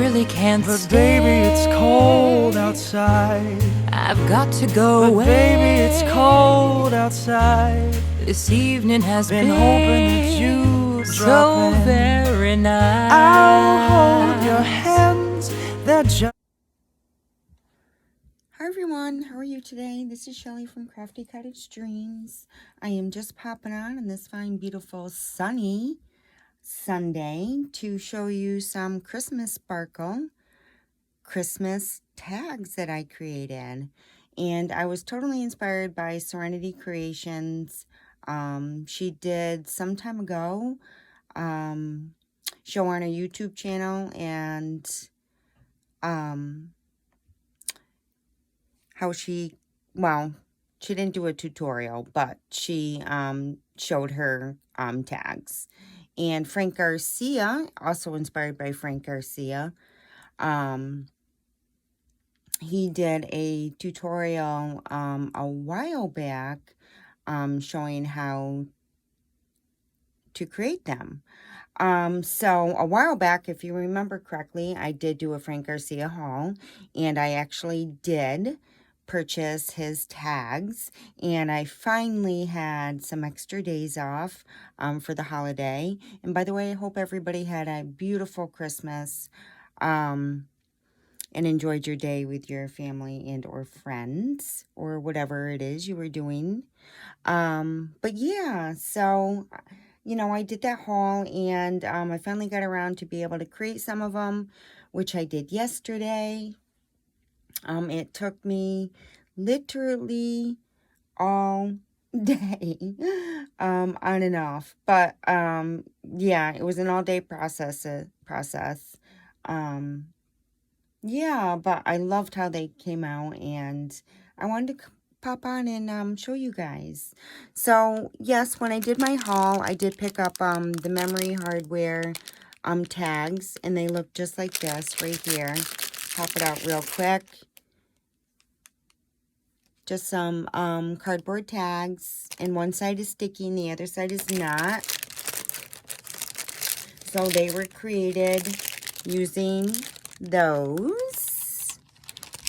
really can't But stay. baby, it's cold outside. I've got to go But away. baby, it's cold outside. This evening has Been been hoping that you'd so drop in. very nice. I'll hold your hands. That just. Hi everyone, how are you today? This is Shelly from Crafty Cottage Dreams. I am just popping on this fine, beautiful, sunny Sunday to show you some Christmas sparkle, Christmas tags that I created. And I was totally inspired by Serenity Creations. She did some time ago show on a YouTube channel, and how she didn't do a tutorial, but she showed her tags. And Frank Garcia, also inspired by Frank Garcia, he did a tutorial a while back showing how to create them. So a while back, if you remember correctly, I did do a Frank Garcia haul, and I actually did purchase his tags, and I finally had some extra days off for the holiday. And by the way, I hope everybody had a beautiful Christmas and enjoyed your day with your family and or friends or whatever it is you were doing. But yeah, so you know, I did that haul, and I finally got around to be able to create some of them, which I did yesterday. It took me literally all day, on and off. But, yeah, it was an all-day process. Yeah, but I loved how they came out, and I wanted to pop on and show you guys. So, yes, when I did my haul, I did pick up the memory hardware tags, and they look just like this right here. Pop it out real quick. Just some cardboard tags, and one side is sticky and the other side is not. So they were created using those.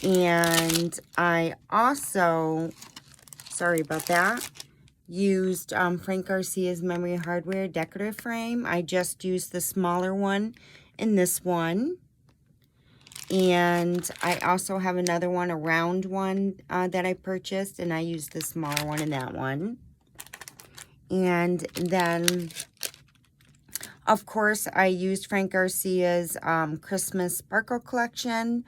And I also, sorry about that, used Frank Garcia's memory hardware decorative frame. I just used the smaller one in this one. And I also have another one, a round one that I purchased, and I used the smaller one in that one. And then, of course, I used Frank Garcia's Christmas Sparkle Collection,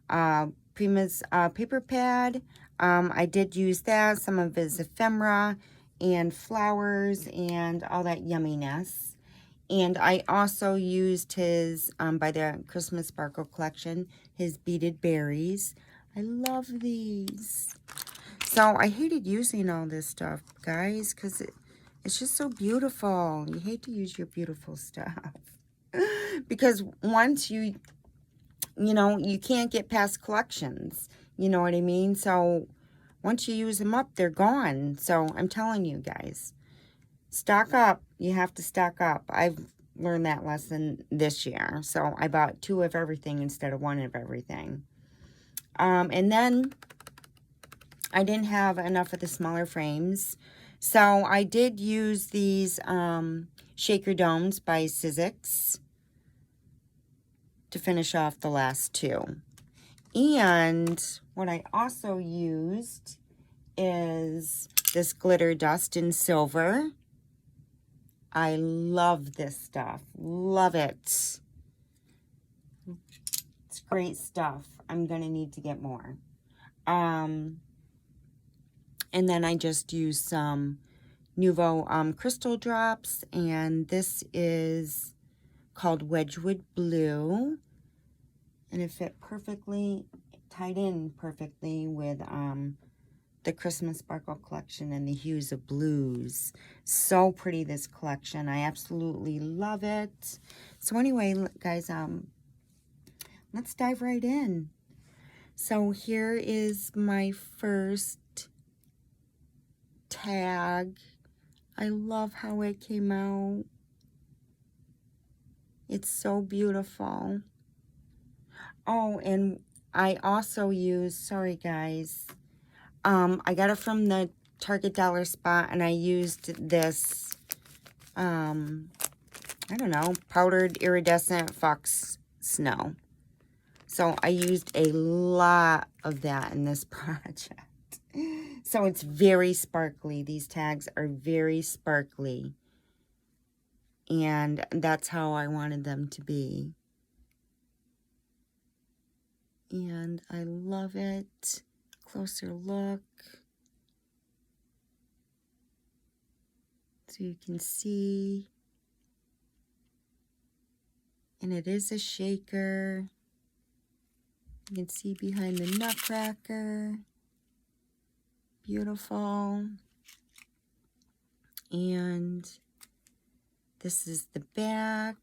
Prima's paper pad. I did use that, some of his ephemera and flowers and all that yumminess. And I also used his, by the Christmas Sparkle Collection, his beaded berries. I love these. So I hated using all this stuff, guys, because it's just so beautiful. You hate to use your beautiful stuff. Because once you know, you can't get past collections. You know what I mean? So once you use them up, they're gone. So I'm telling you guys, stock up. You have to stock up. I've learned that lesson this year. So I bought 2 of everything instead of 1 of everything. And then I didn't have enough of the smaller frames. So I did use these shaker domes by Sizzix to finish off the last 2. And what I also used is this glitter dust in silver. I love this stuff. Love it. It's great stuff. I'm going to need to get more. And then I just used some Nuvo crystal drops. And this is called Wedgwood Blue. And it fit perfectly, tied in perfectly with the Christmas Sparkle Collection and the hues of blues. So pretty, this collection. I absolutely love it. So anyway, guys, let's dive right in. So here is my first tag. I love how it came out. It's so beautiful. Oh, and I also use, sorry guys, I got it from the Target Dollar Spot, and I used this, I don't know, powdered iridescent fox snow. So I used a lot of that in this project. So it's very sparkly. These tags are very sparkly. And that's how I wanted them to be. And I love it. Closer look. So you can see. And it is a shaker. You can see behind the nutcracker. Beautiful. And this is the back.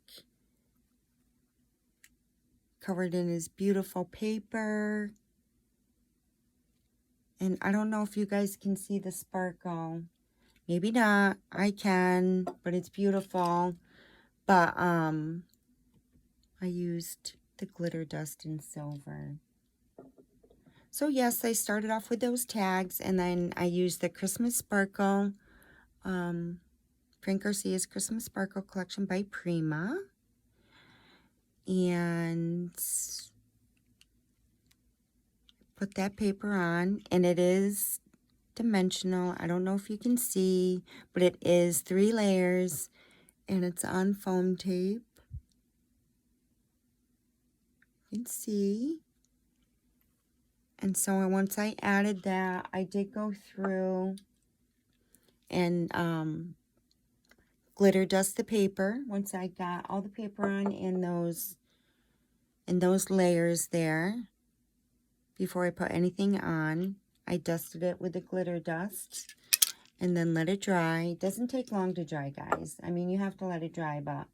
Covered in his beautiful paper. And I don't know if you guys can see the sparkle. Maybe not. I can, but it's beautiful. But I used the glitter dust in silver. So yes, I started off with those tags, and then I used the Christmas Sparkle, Frank Garcia's Christmas Sparkle collection by Prima. And put that paper on, and it is dimensional. I don't know if you can see, but it is 3 layers, and it's on foam tape. You can see. And so once I added that, I did go through and glitter dust the paper. Once I got all the paper on in those layers there, before I put anything on, I dusted it with the glitter dust and then let it dry. It doesn't take long to dry, guys. I mean, you have to let it dry, but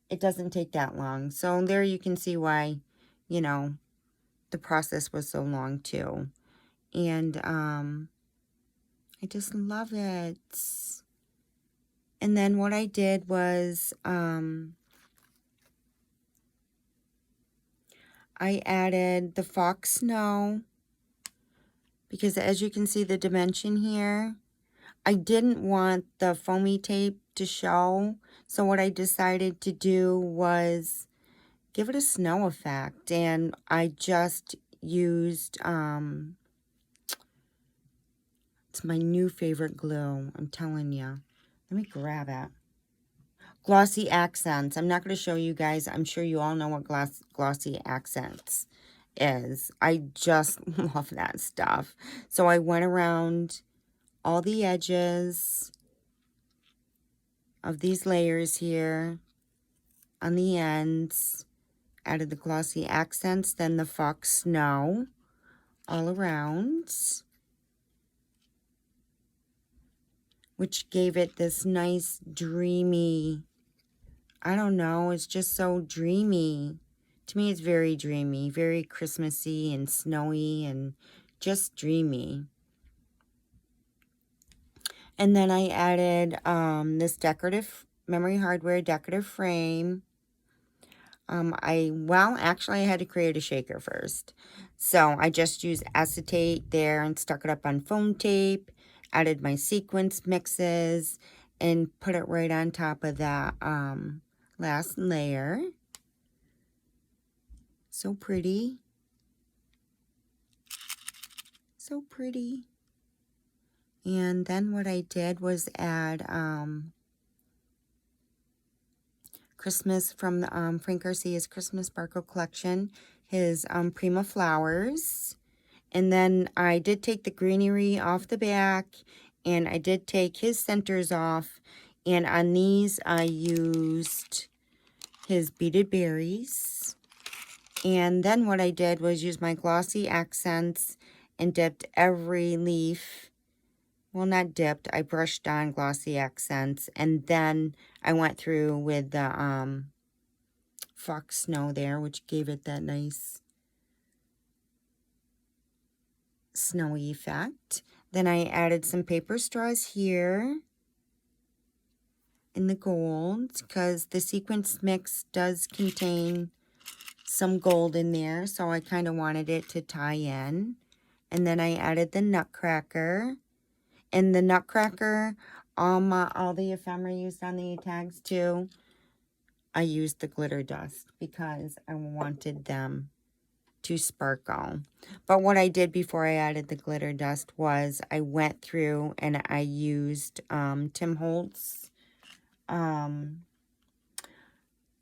it doesn't take that long. So there you can see why, you know, the process was so long too. And I just love it. And then what I did was I added the fox snow, because as you can see the dimension here, I didn't want the foamy tape to show. So what I decided to do was give it a snow effect, and I just used it's my new favorite glue, I'm telling you. Let me grab it. Glossy Accents. I'm not going to show you guys. I'm sure you all know what Glossy Accents is. I just love that stuff. So I went around all the edges of these layers here on the ends. Added the Glossy Accents, then the Fox Snow all around, which gave it this nice dreamy, I don't know, it's just so dreamy. To me, it's very dreamy, very Christmassy and snowy and just dreamy. And then I added this decorative memory hardware decorative frame. Actually, I had to create a shaker first. So I just used acetate there and stuck it up on foam tape, added my sequence mixes, and put it right on top of that last layer. So pretty. So pretty. And then what I did was add Christmas from the, Frank Garcia's Christmas Sparkle collection, his Prima flowers. And then I did take the greenery off the back, and I did take his centers off. And on these, I used his beaded berries. And then what I did was use my Glossy Accents and dipped every leaf. Well, not dipped. I brushed on Glossy Accents, and then I went through with the Fox Snow there, which gave it that nice snowy effect. Then I added some paper straws here in the gold, because the sequence mix does contain some gold in there, so I kind of wanted it to tie in. And then I added the nutcracker. And the nutcracker, all the ephemera used on the tags too, I used the glitter dust because I wanted them to sparkle. But what I did before I added the glitter dust was I went through and I used Tim Holtz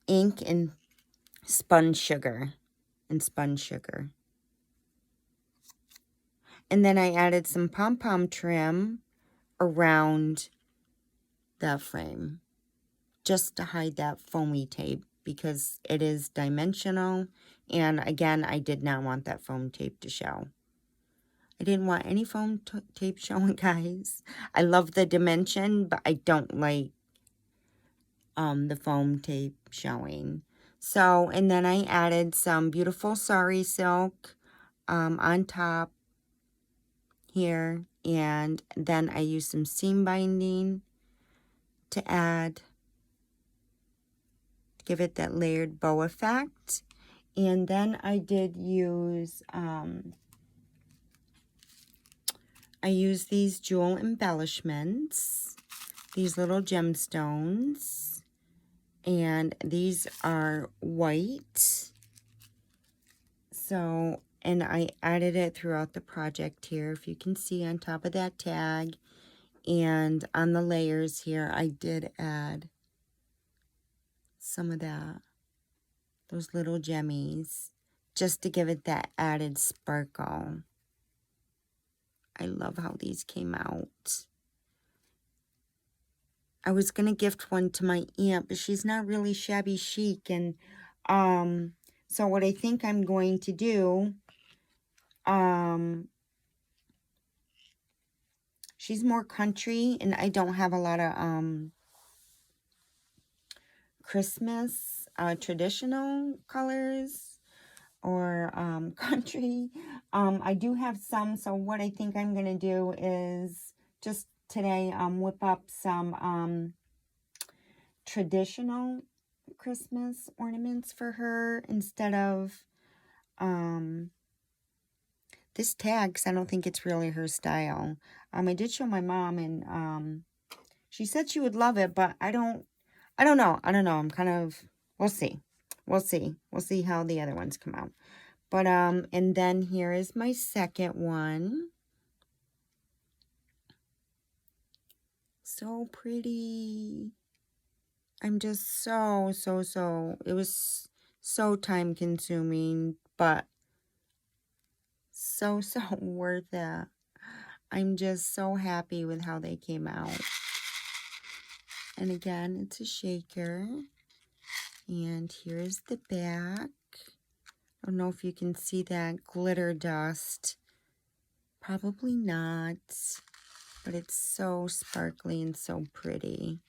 ink and spun sugar. And then I added some pom-pom trim around that frame just to hide that foamy tape because it is dimensional. And again, I did not want that foam tape to show. I didn't want any foam tape showing, guys. I love the dimension, but I don't like the foam tape showing. So, and then I added some beautiful sari silk on top here, and then I used some seam binding to add, give it that layered bow effect. And then I did use I used these jewel embellishments, these little gemstones, and these are white. So, and I added it throughout the project here, if you can see on top of that tag. And on the layers here, I did add some of that, those little gemmies, just to give it that added sparkle. I love how these came out. I was going to gift one to my aunt, but she's not really shabby chic. And so what I think I'm going to do, she's more country, and I don't have a lot of Christmas traditional colors or country. I do have some, so what I think I'm going to do is just today whip up some traditional Christmas ornaments for her instead of this tag, because I don't think it's really her style. I did show my mom, and she said she would love it, but I don't know. I'm kind of, we'll see. We'll see how the other ones come out. But and then here is my second one. So pretty. I'm just so, it was so time consuming, but so worth it. I'm just so happy with how they came out. And again, it's a shaker. And here's the back. I don't know if you can see that glitter dust. Probably not. But it's so sparkly and so pretty.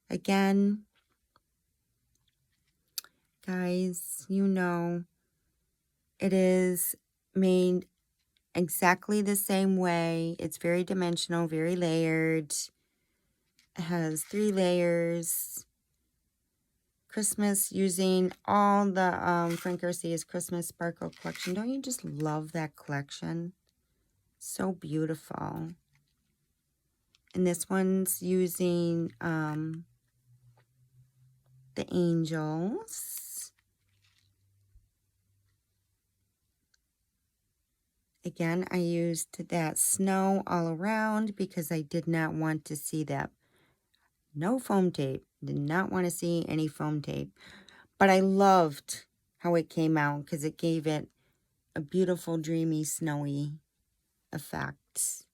Again, guys, you know, it is made exactly the same way. It's very dimensional, very layered. It has 3 layers. Christmas, using all the Frank Garcia's Christmas Sparkle collection. Don't you just love that collection? So beautiful. And this one's using the angels. Again, I used that snow all around because I did not want to see that. No foam tape. Did not want to see any foam tape. But I loved how it came out because it gave it a beautiful, dreamy, snowy effect.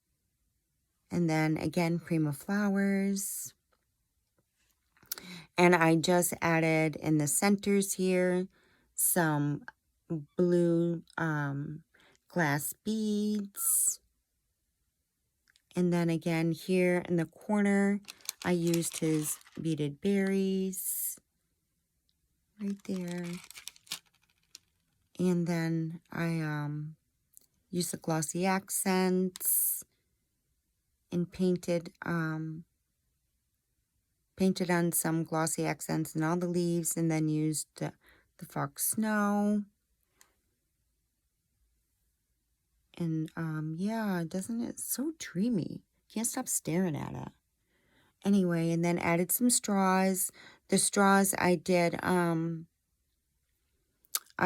And then again, Prima Flowers. And I just added in the centers here some blue glass beads. And then again here in the corner, I used his beaded berries right there. And then I used the glossy accents and painted on some glossy accents in all the leaves, and then used the fox snow. And yeah, doesn't it so dreamy? Can't stop staring at it. Anyway, and then added some straws. The straws I did, I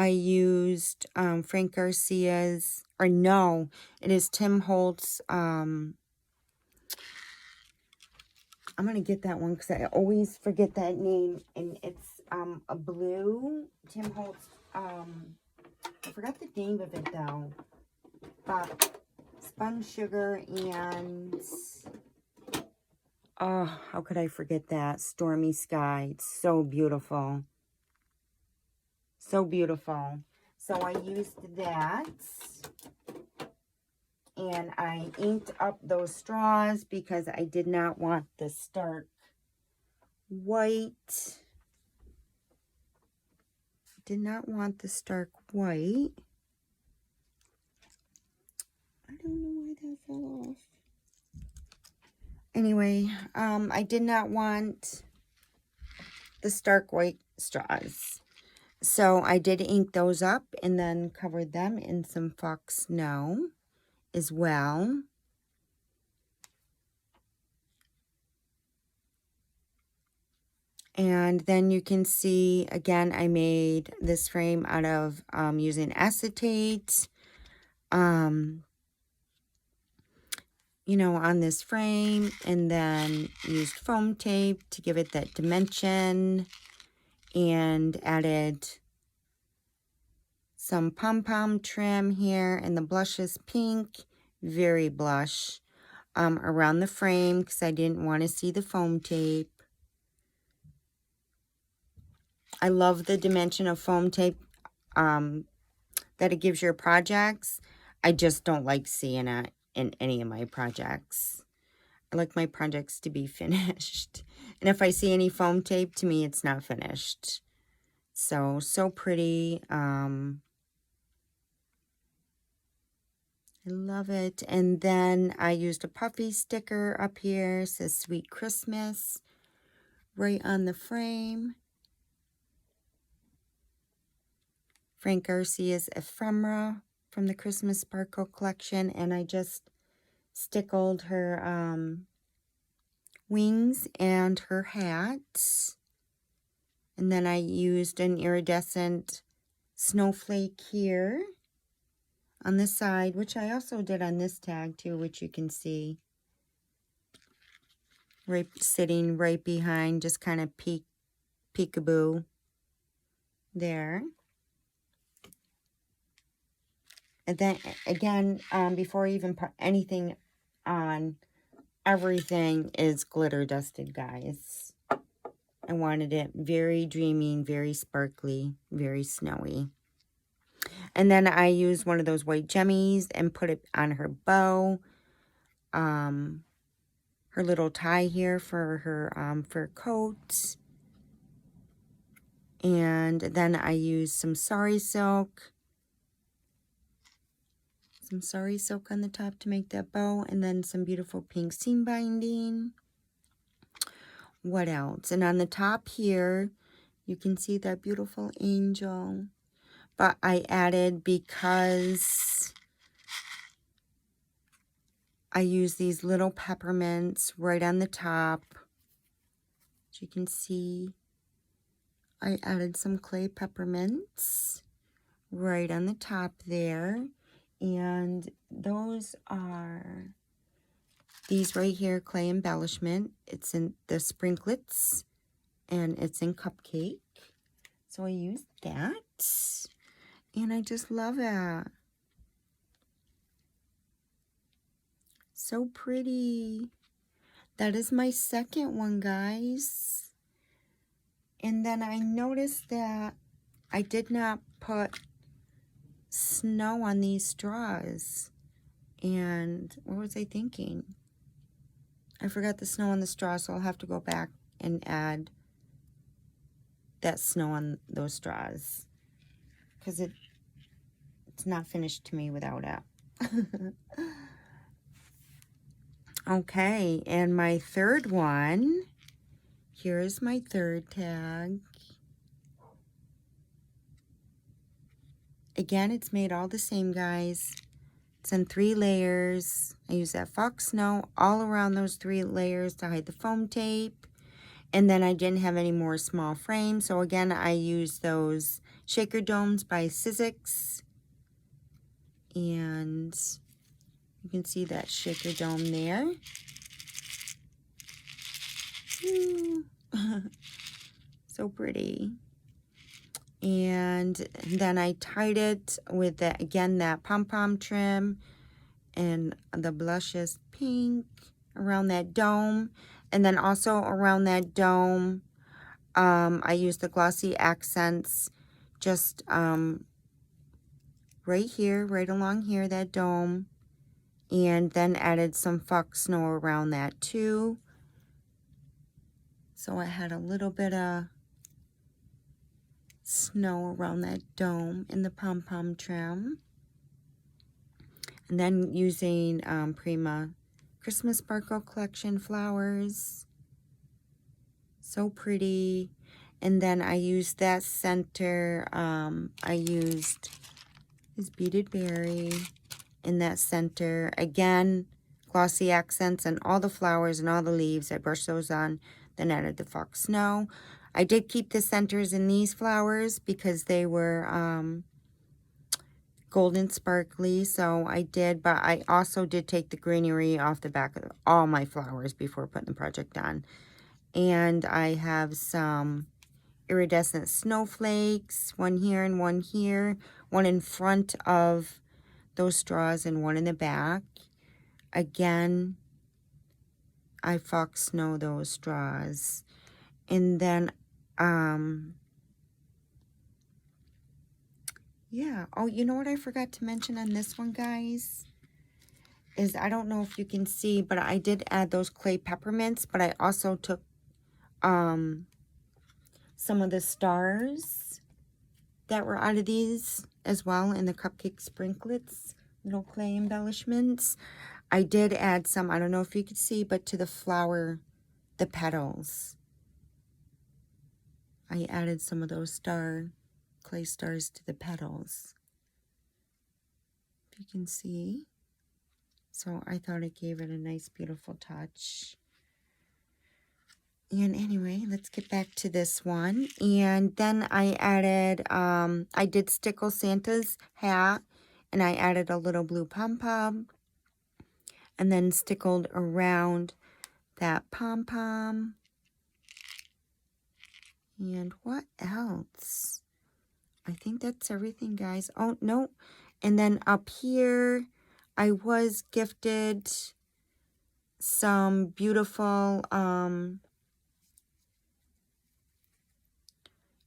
used Frank Garcia's, or no, it is Tim Holtz. I'm going to get that one because I always forget that name. And it's a blue Tim Holtz. I forgot the name of it though. But spun sugar and, oh, how could I forget that? Stormy Sky. It's so beautiful. So beautiful. So I used that. And I inked up those straws because I did not want the stark white. Did not want the stark white. I don't know why that fell off. Anyway, I did not want the stark white straws. So I did ink those up and then covered them in some fox snow as well. And then you can see, again, I made this frame out of using acetate. You know, on this frame, and then used foam tape to give it that dimension, and added some pom-pom trim here, and the blush is pink, very blush, around the frame because I didn't want to see the foam tape. I love the dimension of foam tape that it gives your projects. I just don't like seeing it in any of my projects. I like my projects to be finished. And if I see any foam tape, to me, it's not finished. So pretty. I love it. And then I used a puffy sticker up here. It says Sweet Christmas right on the frame. Frank Garcia's ephemera from the Christmas Sparkle collection. And I just stickled her wings and her hat. And then I used an iridescent snowflake here on the side, which I also did on this tag too, which you can see right sitting right behind, just kind of peekaboo there. And then again, before I even put anything on, everything is glitter dusted, guys. I wanted it very dreamy, very sparkly, very snowy. And then I used one of those white jemmies and put it on her bow. Her little tie here for her fur coat. And then I used some sari silk. Some sari silk on the top to make that bow. And then some beautiful pink seam binding. What else? And on the top here, you can see that beautiful angel. But I added, because I use these little peppermints right on the top. As you can see, I added some clay peppermints right on the top there. And those are these right here, clay embellishment. It's in the sprinklets and it's in cupcake. So I used that. And I just love it. So pretty. That is my second one, guys. And then I noticed that I did not put snow on these straws. And what was I thinking? I forgot the snow on the straw, so I'll have to go back and add that snow on those straws. Because it's not finished to me without it. Okay, and my third one, here's my third tag. again, it's made all the same, guys. It's in 3 layers. I use that Fox Snow all around those 3 layers to hide the foam tape. And then I didn't have any more small frames. So again, I used those shaker domes by Sizzix. And you can see that shaker dome there. Ooh. So pretty. And then I tied it with that, again, that pom-pom trim and the blushes pink around that dome. And then also around that dome, I used the glossy accents just right here, right along here, that dome. And then added some Fox Snow around that too. So I had a little bit of snow around that dome in the pom-pom trim. And then using Prima Christmas Sparkle Collection flowers. So pretty. And then I used that center. I used this beaded berry in that center. Again, glossy accents and all the flowers and all the leaves. I brushed those on, then added the Fox Snow. I did keep the centers in these flowers because they were golden sparkly, so I did, but I also did take the greenery off the back of all my flowers before putting the project on. And I have some iridescent snowflakes, one here and one here, one in front of those straws and one in the back. Again, I Fox Snow those straws. And then yeah. Oh, you know what I forgot to mention on this one, guys? Is I don't know if you can see, but I did add those clay peppermints, but I also took some of the stars that were out of these as well in the cupcake sprinklets, little clay embellishments. I did add some, I don't know if you could see, but to the flower, the petals. I added some of those clay stars to the petals. If you can see. So I thought it gave it a nice, beautiful touch. And anyway, let's get back to this one. And then I added, I did stickle Santa's hat. And I added a little blue pom-pom. And then stickled around that pom-pom. And what else? I think that's everything, guys. Oh, no. And then up here, I was gifted some beautiful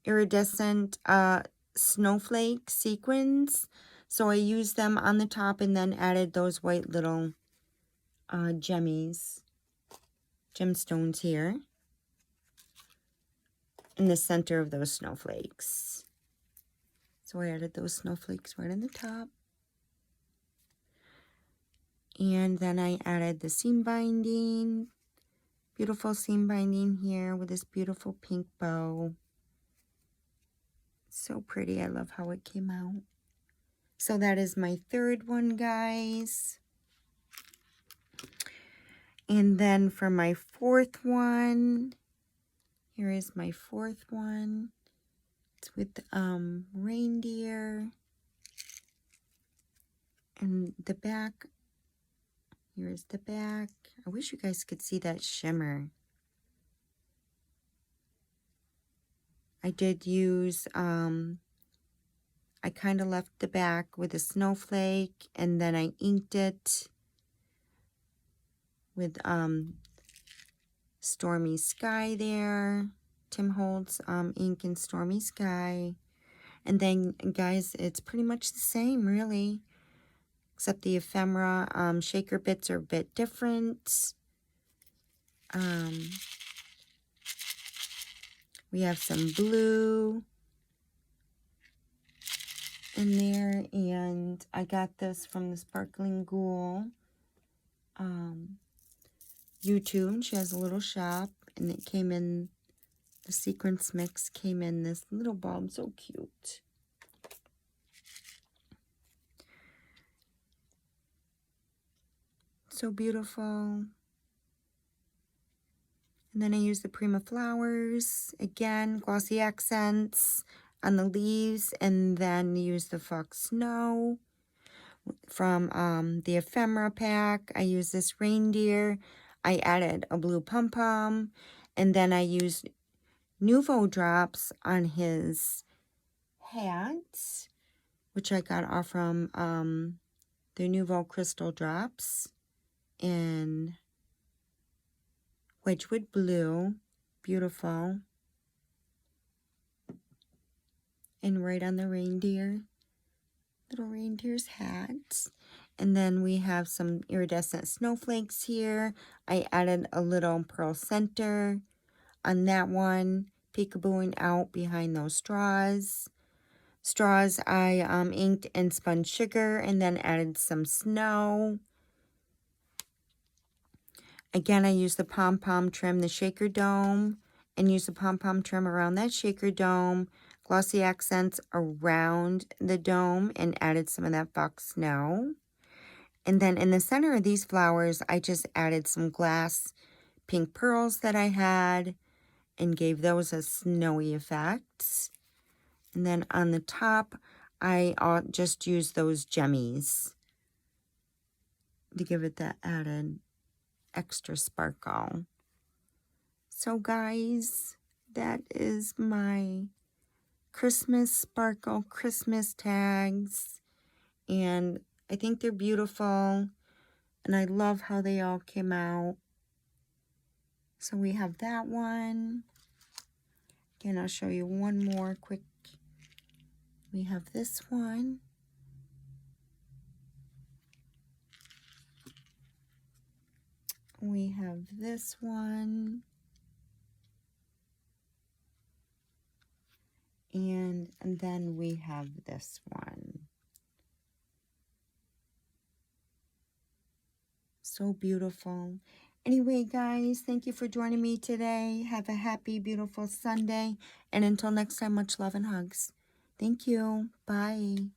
iridescent snowflake sequins. So I used them on the top and then added those white little gemstones here in the center of those snowflakes. So I added those snowflakes right on the top. And then I added the seam binding, beautiful seam binding here with this beautiful pink bow. So pretty. I love how it came out. So that is my third one, guys. And then for my fourth one, here is my fourth one. It's with reindeer. And the back, here is the back. I wish you guys could see that shimmer. I did use, I kind of left the back with a snowflake, and then I inked it with Stormy Sky there. Tim Holtz ink in Stormy Sky. And then, guys, it's pretty much the same, really. Except the ephemera shaker bits are a bit different. We have some blue in there, and I got this from the Sparkling Ghoul YouTube. She has a little shop, and it came in, the sequence mix came in this little bulb, so cute. So beautiful. And then I use the Prima flowers. Again, glossy accents on the leaves. And then use the Fox Snow from the ephemera pack. I use this reindeer. I added a blue pom-pom. And then I used Nouveau drops on his hat, which I got off from the Nouveau crystal drops in Wedgwood blue. Beautiful. And right on the reindeer, little reindeer's hat. And then we have some iridescent snowflakes here. I added a little pearl center on that one, peekabooing out behind those straws. Straws I inked and spun sugar and then added some snow. Again, I used the pom-pom trim, the shaker dome, and used the pom-pom trim around that shaker dome, glossy accents around the dome, and added some of that Fox Snow. And then in the center of these flowers, I just added some glass pink pearls that I had and gave those a snowy effect. And then on the top, I just used those gemmies to give it that added extra sparkle. So guys, that is my Christmas sparkle Christmas tags, and I think they're beautiful, and I love how they all came out. So we have that one. Again, I'll show you one more quick. We have this one. We have this one. And then we have this one. So beautiful. Anyway, guys, thank you for joining me today. Have a happy, beautiful Sunday. And until next time, much love and hugs. Thank you. Bye.